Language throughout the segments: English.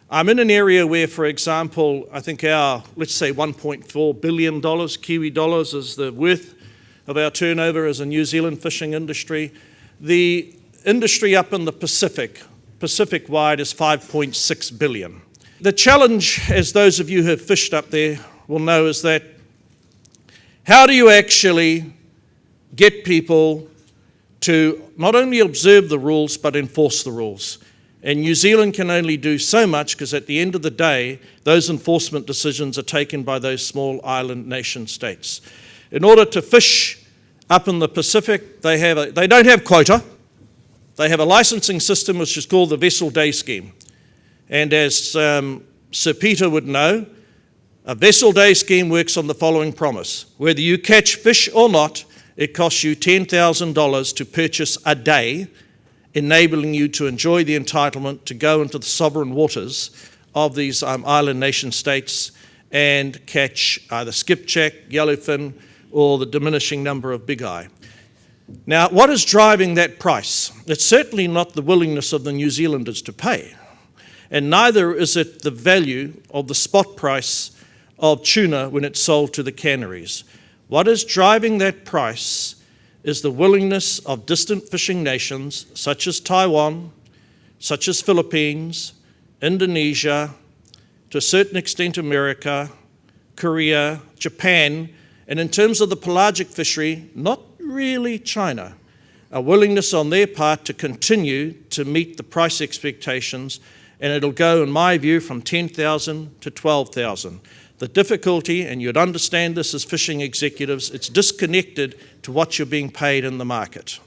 I'm in an area where, for example, I think our, let's say $1.4 billion Kiwi dollars is the worth of our turnover as a New Zealand fishing industry. The industry up in the Pacific-wide is 5.6 billion. The challenge, as those of you who have fished up there will know, is that how do you actually get people to not only observe the rules but enforce the rules? And New Zealand can only do so much because at the end of the day, those enforcement decisions are taken by those small island nation states. In order to fish up in the Pacific, they don't have quota. They have a licensing system which is called the Vessel Day Scheme. And as Sir Peter would know, a Vessel Day Scheme works on the following promise. Whether you catch fish or not, it costs you $10,000 to purchase a day, enabling you to enjoy the entitlement to go into the sovereign waters of these island nation states and catch either skipjack, yellowfin, or the diminishing number of big eye. Now, what is driving that price? It's certainly not the willingness of the New Zealanders to pay, and neither is it the value of the spot price of tuna when it's sold to the canneries. What is driving that price is the willingness of distant fishing nations such as Taiwan, such as Philippines, Indonesia, to a certain extent America, Korea, Japan, and in terms of the pelagic fishery, not really China, a willingness on their part to continue to meet the price expectations, and it'll go, in my view, from 10,000 to 12,000. The difficulty, and you'd understand this as fishing executives, it's disconnected to what you're being paid in the market.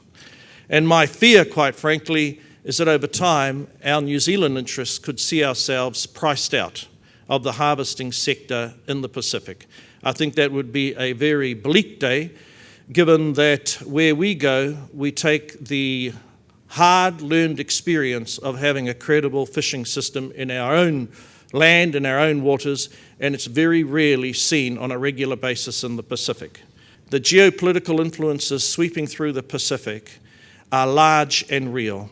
And my fear, quite frankly, is that over time, our New Zealand interests could see ourselves priced out of the harvesting sector in the Pacific. I think that would be a very bleak day, given that where we go, we take the hard-learned experience of having a credible fishing system in our own land, in our own waters, and it's very rarely seen on a regular basis in the Pacific. The geopolitical influences sweeping through the Pacific are large and real.